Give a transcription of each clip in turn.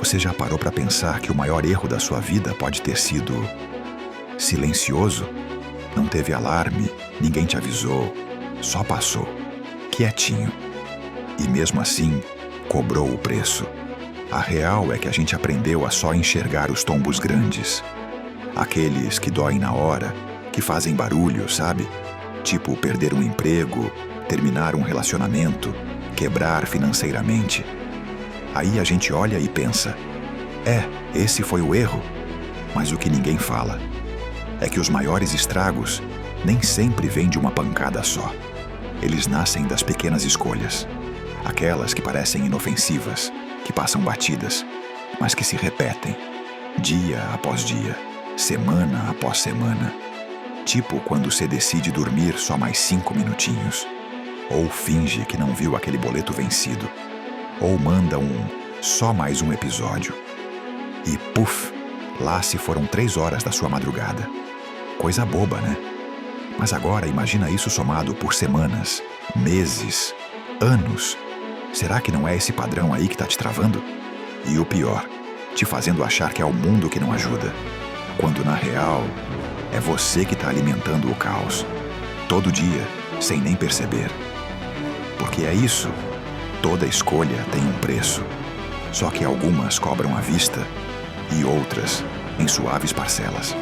Você já parou para pensar que o maior erro da sua vida pode ter sido silencioso? Não teve alarme, ninguém te avisou, só passou, quietinho. E mesmo assim, cobrou o preço. A real é que a gente aprendeu a só enxergar os tombos grandes. Aqueles que doem na hora, que fazem barulho, sabe? Tipo perder um emprego, terminar um relacionamento, quebrar financeiramente. Aí a gente olha e pensa, esse foi o erro. Mas o que ninguém fala é que os maiores estragos nem sempre vêm de uma pancada só. Eles nascem das pequenas escolhas. Aquelas que parecem inofensivas, que passam batidas, mas que se repetem, dia após dia, semana após semana. Tipo quando você decide dormir só mais 5 minutinhos. Ou finge que não viu aquele boleto vencido. Ou manda só mais um episódio. E puf, lá se foram 3 horas da sua madrugada. Coisa boba, né? Mas agora imagina isso somado por semanas, meses, anos. Será que não é esse padrão aí que tá te travando? E o pior, te fazendo achar que é o mundo que não ajuda. Quando na real, é você que tá alimentando o caos. Todo dia, sem nem perceber. Porque é isso. Toda escolha tem um preço. Só que algumas cobram à vista e outras em suaves parcelas.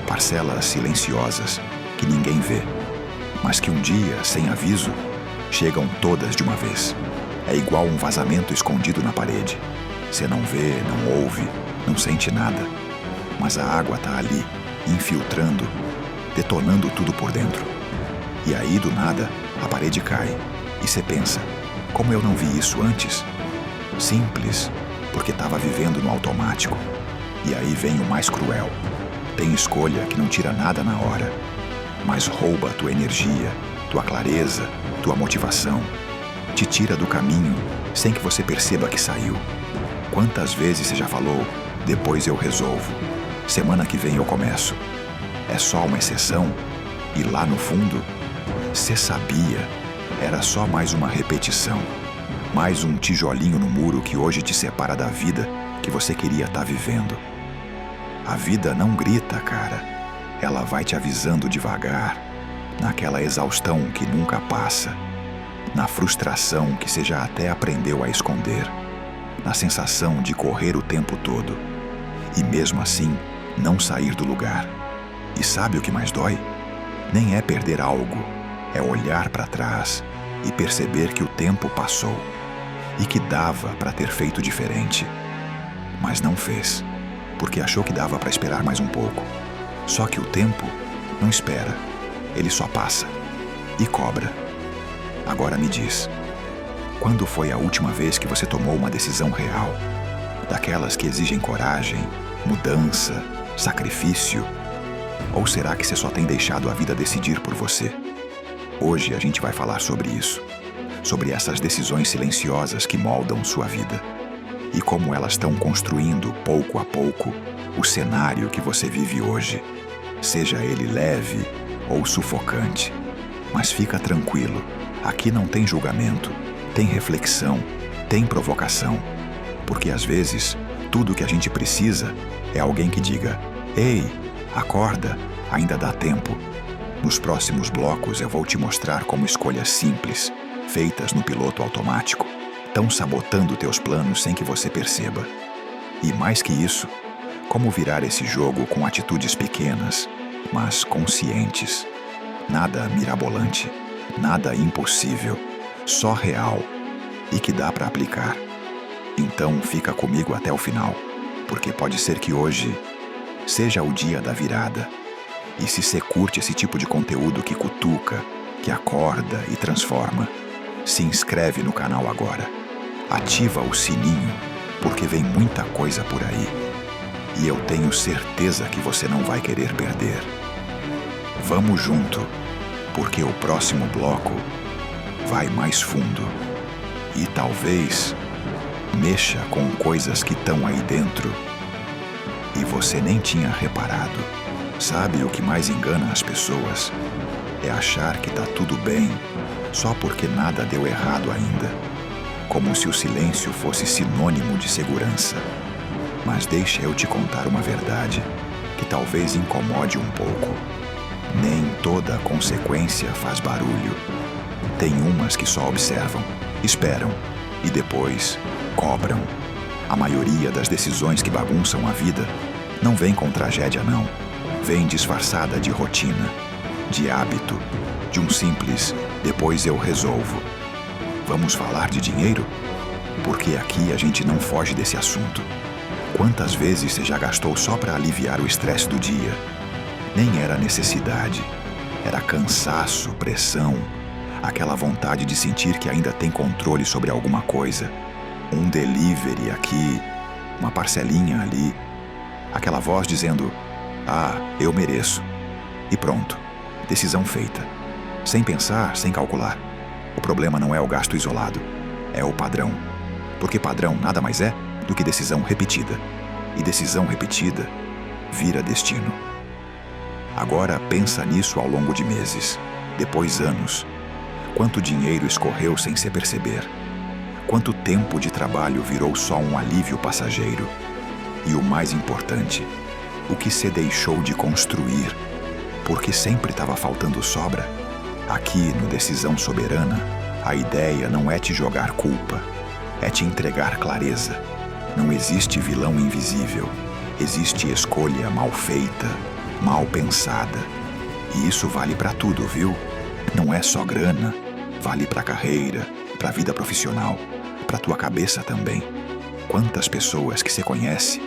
Parcelas silenciosas que ninguém vê, mas que um dia, sem aviso, chegam todas de uma vez. É igual um vazamento escondido na parede. Você não vê, não ouve, não sente nada, mas a água tá ali, infiltrando, detonando tudo por dentro. E aí, do nada, a parede cai e você pensa, como eu não vi isso antes? Simples, porque estava vivendo no automático. E aí vem o mais cruel. Tem escolha que não tira nada na hora, mas rouba tua energia, tua clareza, tua motivação. Te tira do caminho sem que você perceba que saiu. Quantas vezes você já falou, depois eu resolvo, semana que vem eu começo. É só uma exceção? E lá no fundo, você sabia, era só mais uma repetição. Mais um tijolinho no muro que hoje te separa da vida que você queria estar vivendo. A vida não grita, cara. Ela vai te avisando devagar, naquela exaustão que nunca passa, na frustração que você já até aprendeu a esconder, na sensação de correr o tempo todo e mesmo assim não sair do lugar. E sabe o que mais dói? Nem é perder algo, é olhar para trás e perceber que o tempo passou e que dava para ter feito diferente, mas não fez, porque achou que dava para esperar mais um pouco. Só que o tempo não espera, ele só passa e cobra. Agora me diz, quando foi a última vez que você tomou uma decisão real? Daquelas que exigem coragem, mudança, sacrifício? Ou será que você só tem deixado a vida decidir por você? Hoje a gente vai falar sobre isso, sobre essas decisões silenciosas que moldam sua vida e como elas estão construindo, pouco a pouco, o cenário que você vive hoje, seja ele leve ou sufocante. Mas fica tranquilo, aqui não tem julgamento, tem reflexão, tem provocação, porque às vezes tudo que a gente precisa é alguém que diga: ei, acorda, ainda dá tempo. Nos próximos blocos eu vou te mostrar como escolhas simples, feitas no piloto automático, estão sabotando teus planos sem que você perceba. E mais que isso, como virar esse jogo com atitudes pequenas, mas conscientes. Nada mirabolante, nada impossível, só real e que dá para aplicar. Então fica comigo até o final, porque pode ser que hoje seja o dia da virada. E se você curte esse tipo de conteúdo que cutuca, que acorda e transforma, se inscreve no canal agora. Ativa o sininho, porque vem muita coisa por aí. E eu tenho certeza que você não vai querer perder. Vamos junto, porque o próximo bloco vai mais fundo. E talvez mexa com coisas que estão aí dentro e você nem tinha reparado. Sabe o que mais engana as pessoas? É achar que tá tudo bem só porque nada deu errado ainda. Como se o silêncio fosse sinônimo de segurança. Mas deixa eu te contar uma verdade que talvez incomode um pouco. Nem toda consequência faz barulho. Tem umas que só observam, esperam e depois cobram. A maioria das decisões que bagunçam a vida não vem com tragédia, não. Vem disfarçada de rotina, de hábito, de um simples "depois eu resolvo". Vamos falar de dinheiro? Porque aqui a gente não foge desse assunto. Quantas vezes você já gastou só para aliviar o estresse do dia? Nem era necessidade, era cansaço, pressão, aquela vontade de sentir que ainda tem controle sobre alguma coisa. Um delivery aqui, uma parcelinha ali, aquela voz dizendo: "Ah, eu mereço". E pronto, decisão feita. Sem pensar, sem calcular. O problema não é o gasto isolado, é o padrão. Porque padrão nada mais é do que decisão repetida. E decisão repetida vira destino. Agora pensa nisso ao longo de meses, depois anos. Quanto dinheiro escorreu sem se perceber? Quanto tempo de trabalho virou só um alívio passageiro? E o mais importante, o que se deixou de construir? Porque sempre estava faltando sobra. Aqui no Decisão Soberana, a ideia não é te jogar culpa, é te entregar clareza. Não existe vilão invisível, existe escolha mal feita, mal pensada. E isso vale para tudo, viu? Não é só grana, vale para a carreira, para a vida profissional, para tua cabeça também. Quantas pessoas que você conhece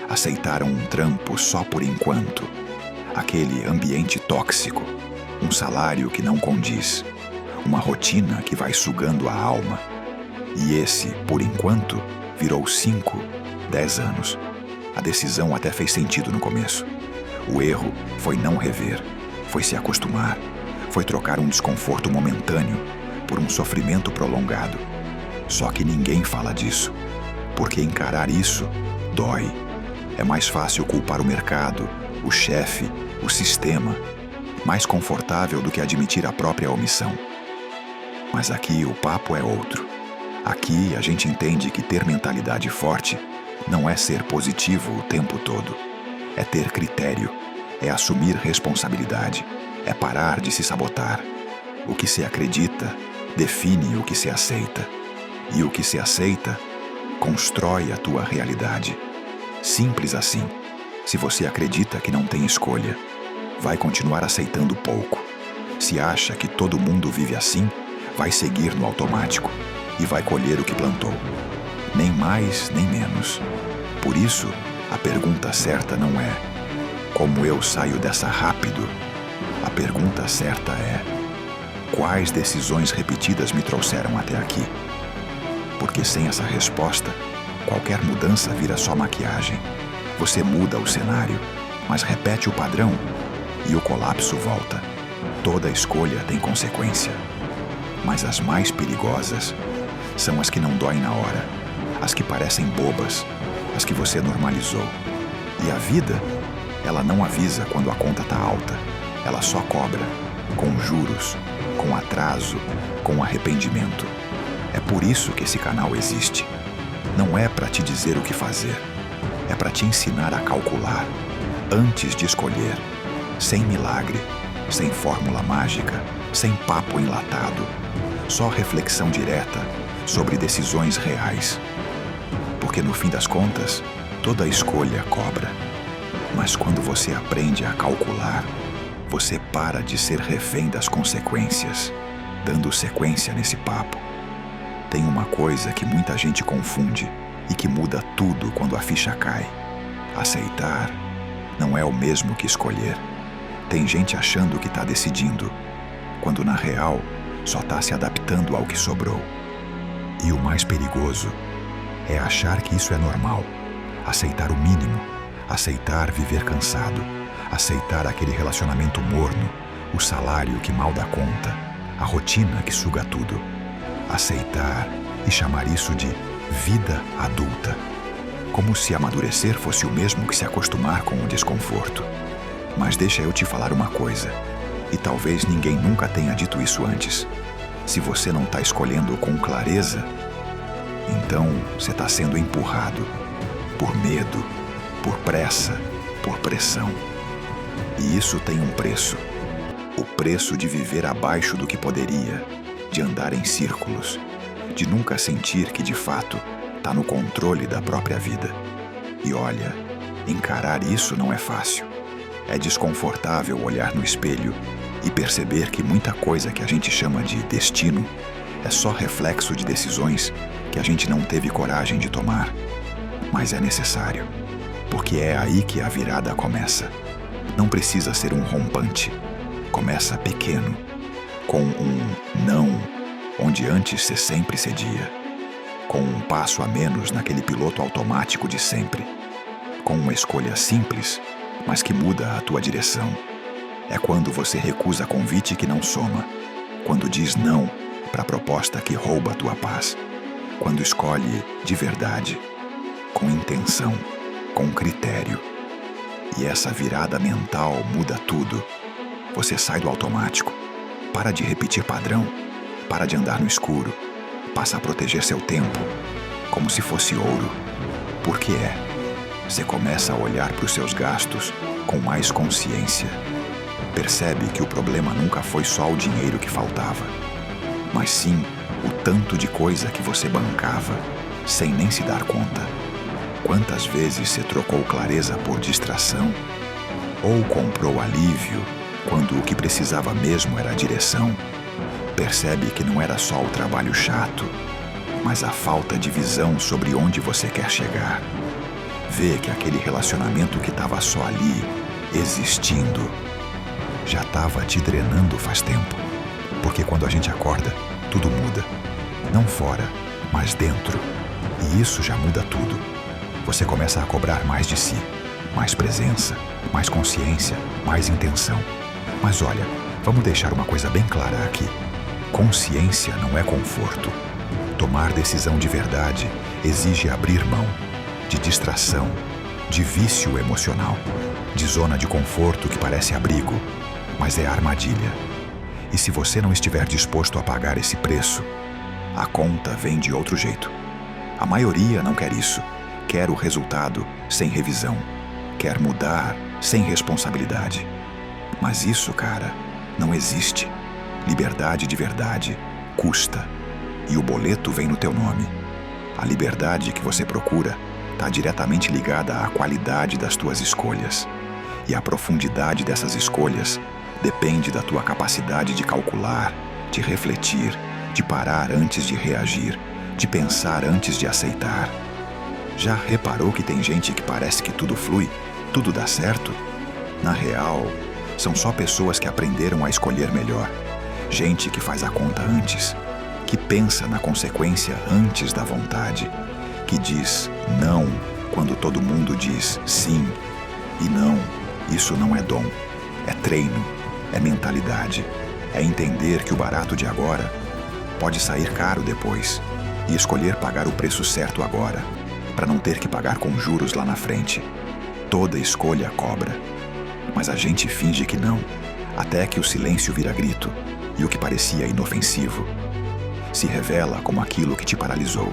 aceitaram um trampo só por enquanto? Aquele ambiente tóxico, um salário que não condiz, uma rotina que vai sugando a alma. E esse, por enquanto, virou 5, 10 anos. A decisão até fez sentido no começo. O erro foi não rever, foi se acostumar, foi trocar um desconforto momentâneo por um sofrimento prolongado. Só que ninguém fala disso, porque encarar isso dói. É mais fácil culpar o mercado, o chefe, o sistema, mais confortável do que admitir a própria omissão. Mas aqui o papo é outro. Aqui a gente entende que ter mentalidade forte não é ser positivo o tempo todo. É ter critério, é assumir responsabilidade, é parar de se sabotar. O que se acredita define o que se aceita. E o que se aceita constrói a tua realidade. Simples assim. Se você acredita que não tem escolha, vai continuar aceitando pouco. Se acha que todo mundo vive assim, vai seguir no automático e vai colher o que plantou. Nem mais, nem menos. Por isso, a pergunta certa não é: como eu saio dessa rápido? A pergunta certa é: quais decisões repetidas me trouxeram até aqui? Porque sem essa resposta, qualquer mudança vira só maquiagem. Você muda o cenário, mas repete o padrão e o colapso volta. Toda escolha tem consequência. Mas as mais perigosas são as que não doem na hora, as que parecem bobas, as que você normalizou. E a vida, ela não avisa quando a conta tá alta. Ela só cobra, com juros, com atraso, com arrependimento. É por isso que esse canal existe. Não é para te dizer o que fazer, é para te ensinar a calcular antes de escolher, sem milagre, sem fórmula mágica, sem papo enlatado, só reflexão direta sobre decisões reais. Porque no fim das contas, toda escolha cobra. Mas quando você aprende a calcular, você para de ser refém das consequências, dando sequência nesse papo. Tem uma coisa que muita gente confunde e que muda tudo quando a ficha cai. Aceitar não é o mesmo que escolher. Tem gente achando que está decidindo, quando na real só está se adaptando ao que sobrou. E o mais perigoso é achar que isso é normal, aceitar o mínimo, aceitar viver cansado, aceitar aquele relacionamento morno, o salário que mal dá conta, a rotina que suga tudo. Aceitar e chamar isso de vida adulta, como se amadurecer fosse o mesmo que se acostumar com o desconforto. Mas deixa eu te falar uma coisa, e talvez ninguém nunca tenha dito isso antes. Se você não está escolhendo com clareza, então você está sendo empurrado. por medo, por pressa, por pressão. E isso tem um preço. O preço de viver abaixo do que poderia, de andar em círculos, de nunca sentir que de fato está no controle da própria vida. E olha, encarar isso não é fácil. É desconfortável olhar no espelho e perceber que muita coisa que a gente chama de destino é só reflexo de decisões que a gente não teve coragem de tomar. Mas é necessário, porque é aí que a virada começa. Não precisa ser um rompante. Começa pequeno, com um não, onde antes você sempre cedia. Com um passo a menos naquele piloto automático de sempre. Com uma escolha simples, mas que muda a tua direção. É quando você recusa convite que não soma. Quando diz não para a proposta que rouba a tua paz. Quando escolhe de verdade, com intenção, com critério. E essa virada mental muda tudo. Você sai do automático, para de repetir padrão, para de andar no escuro, passa a proteger seu tempo, como se fosse ouro. Porque você começa a olhar para os seus gastos com mais consciência. Percebe que o problema nunca foi só o dinheiro que faltava, mas sim o tanto de coisa que você bancava, sem nem se dar conta. Quantas vezes você trocou clareza por distração? Ou comprou alívio, quando o que precisava mesmo era a direção? Percebe que não era só o trabalho chato, mas a falta de visão sobre onde você quer chegar. Vê que aquele relacionamento que estava só ali, existindo, já estava te drenando faz tempo. Porque quando a gente acorda, tudo muda. Não fora, mas dentro. E isso já muda tudo. Você começa a cobrar mais de si, mais presença, mais consciência, mais intenção. Mas olha, vamos deixar uma coisa bem clara aqui. Consciência não é conforto. Tomar decisão de verdade exige abrir mão de distração, de vício emocional, de zona de conforto que parece abrigo, mas é armadilha. E se você não estiver disposto a pagar esse preço, a conta vem de outro jeito. A maioria não quer isso. Quer o resultado sem revisão. Quer mudar sem responsabilidade. Mas isso, cara, não existe. Liberdade de verdade custa. E o boleto vem no teu nome. A liberdade que você procura está diretamente ligada à qualidade das tuas escolhas. E a profundidade dessas escolhas depende da tua capacidade de calcular, de refletir, de parar antes de reagir, de pensar antes de aceitar. Já reparou que tem gente que parece que tudo flui, tudo dá certo? Na real, são só pessoas que aprenderam a escolher melhor. Gente que faz a conta antes, que pensa na consequência antes da vontade, que diz não quando todo mundo diz sim. E não, isso não é dom, é treino, é mentalidade, é entender que o barato de agora pode sair caro depois e escolher pagar o preço certo agora, para não ter que pagar com juros lá na frente. Toda escolha cobra, mas a gente finge que não, até que o silêncio vira grito e o que parecia inofensivo se revela como aquilo que te paralisou.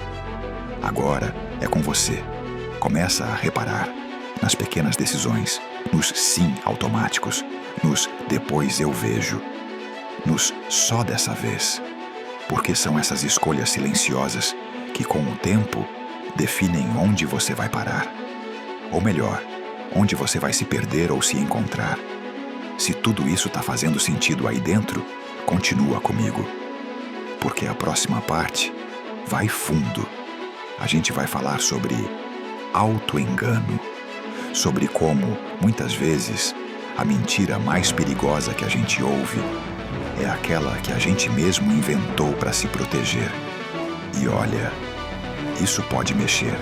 Agora é com você. Começa a reparar nas pequenas decisões, nos sim automáticos, nos depois eu vejo, nos só dessa vez. Porque são essas escolhas silenciosas que, com o tempo, definem onde você vai parar. Ou melhor, onde você vai se perder ou se encontrar. Se tudo isso está fazendo sentido aí dentro, continua comigo. Porque a próxima parte vai fundo. A gente vai falar sobre auto-engano, sobre como, muitas vezes, a mentira mais perigosa que a gente ouve é aquela que a gente mesmo inventou para se proteger. E olha, isso pode mexer,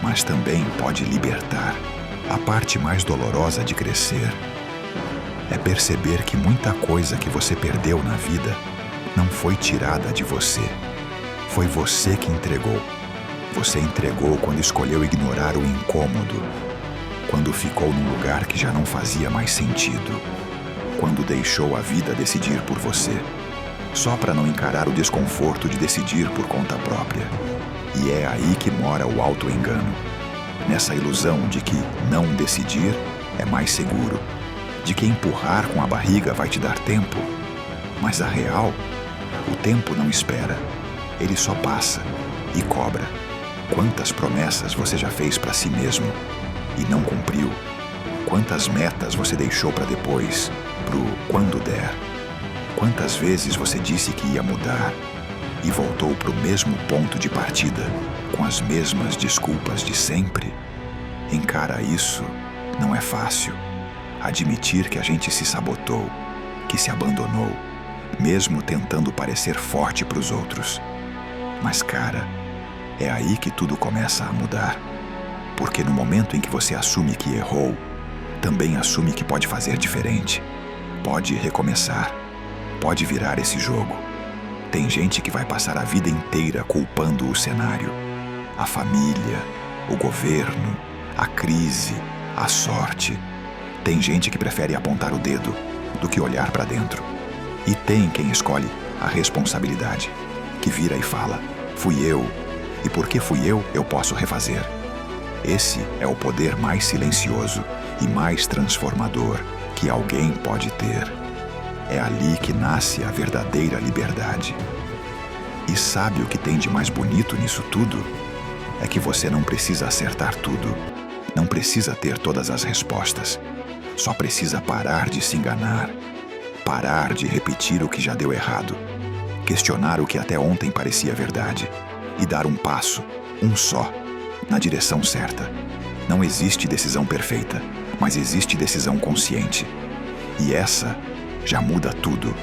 mas também pode libertar. A parte mais dolorosa de crescer é perceber que muita coisa que você perdeu na vida não foi tirada de você. Foi você que entregou. Você entregou quando escolheu ignorar o incômodo, quando ficou num lugar que já não fazia mais sentido, quando deixou a vida decidir por você, só para não encarar o desconforto de decidir por conta própria. E é aí que mora o auto-engano. nessa ilusão de que não decidir é mais seguro, de que empurrar com a barriga vai te dar tempo. Mas a real, o tempo não espera, ele só passa e cobra. Quantas promessas você já fez para si mesmo e não cumpriu? Quantas metas você deixou para depois, pro quando der? Quantas vezes você disse que ia mudar e voltou pro mesmo ponto de partida, com as mesmas desculpas de sempre? Encara isso, não é fácil. Admitir que a gente se sabotou, que se abandonou, mesmo tentando parecer forte pros outros. Mas, cara, é aí que tudo começa a mudar. Porque no momento em que você assume que errou, também assume que pode fazer diferente. Pode recomeçar. Pode virar esse jogo. Tem gente que vai passar a vida inteira culpando o cenário, a família, o governo, a crise, a sorte. Tem gente que prefere apontar o dedo do que olhar para dentro. E tem quem escolhe a responsabilidade, que vira e fala: fui eu, e porque fui eu posso refazer. Esse é o poder mais silencioso e mais transformador que alguém pode ter. É ali que nasce a verdadeira liberdade. E sabe o que tem de mais bonito nisso tudo? É que você não precisa acertar tudo, não precisa ter todas as respostas. Só precisa parar de se enganar, parar de repetir o que já deu errado, questionar o que até ontem parecia verdade e dar um passo, um só, na direção certa. Não existe decisão perfeita, mas existe decisão consciente. E essa já muda tudo.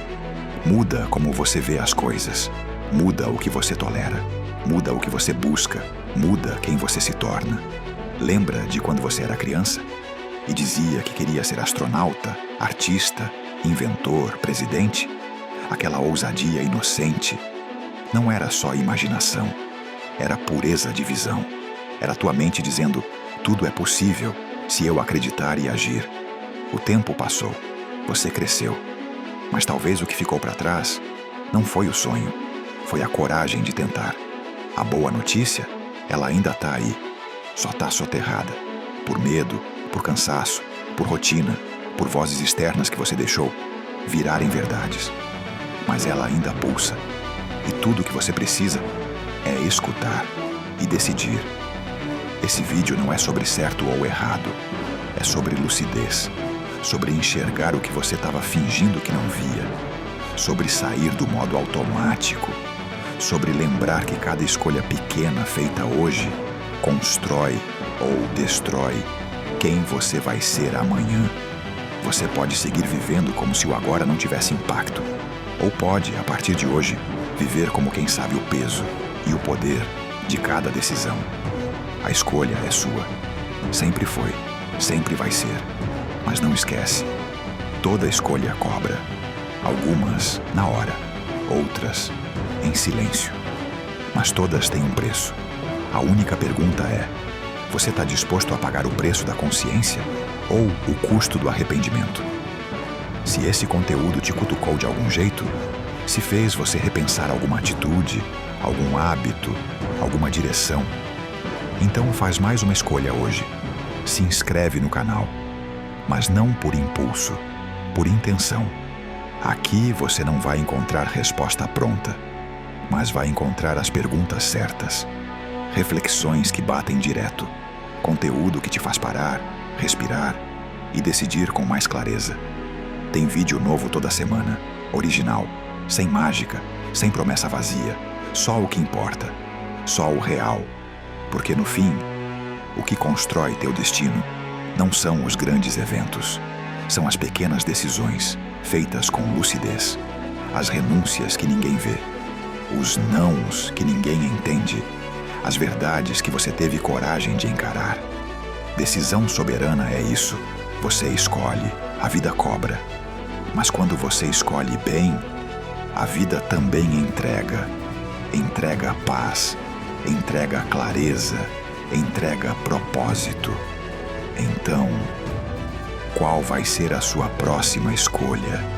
Muda como você vê as coisas, muda o que você tolera, muda o que você busca, muda quem você se torna. Lembra de quando você era criança e dizia que queria ser astronauta, artista, inventor, presidente? Aquela ousadia inocente não era só imaginação, era pureza de visão. Era tua mente dizendo: tudo é possível se eu acreditar e agir. O tempo passou, você cresceu, mas talvez o que ficou para trás não foi o sonho, foi a coragem de tentar. A boa notícia, ela ainda tá aí, só tá soterrada, por medo, por cansaço, por rotina, por vozes externas que você deixou virarem verdades. Mas ela ainda pulsa, e tudo o que você precisa é escutar e decidir. Esse vídeo não é sobre certo ou errado, é sobre lucidez, sobre enxergar o que você estava fingindo que não via, sobre sair do modo automático, sobre lembrar que cada escolha pequena feita hoje constrói ou destrói quem você vai ser amanhã. Você pode seguir vivendo como se o agora não tivesse impacto, ou pode, a partir de hoje, viver como quem sabe o peso e o poder de cada decisão. A escolha é sua. Sempre foi, sempre vai ser. Mas não esquece, toda escolha cobra. Algumas na hora, outras em silêncio. Mas todas têm um preço. A única pergunta é: você está disposto a pagar o preço da consciência ou o custo do arrependimento? Se esse conteúdo te cutucou de algum jeito, se fez você repensar alguma atitude, algum hábito, alguma direção, então faz mais uma escolha hoje. Se inscreve no canal, mas não por impulso, por intenção. Aqui você não vai encontrar resposta pronta, mas vai encontrar as perguntas certas, reflexões que batem direto, conteúdo que te faz parar, respirar e decidir com mais clareza. Tem vídeo novo toda semana, original, sem mágica, sem promessa vazia, só o que importa, só o real. Porque no fim, o que constrói teu destino não são os grandes eventos, são as pequenas decisões feitas com lucidez, as renúncias que ninguém vê, os nãos que ninguém entende, as verdades que você teve coragem de encarar. Decisão soberana é isso. Você escolhe, a vida cobra. Mas quando você escolhe bem, a vida também entrega. Entrega paz, entrega clareza, entrega propósito. Então, qual vai ser a sua próxima escolha?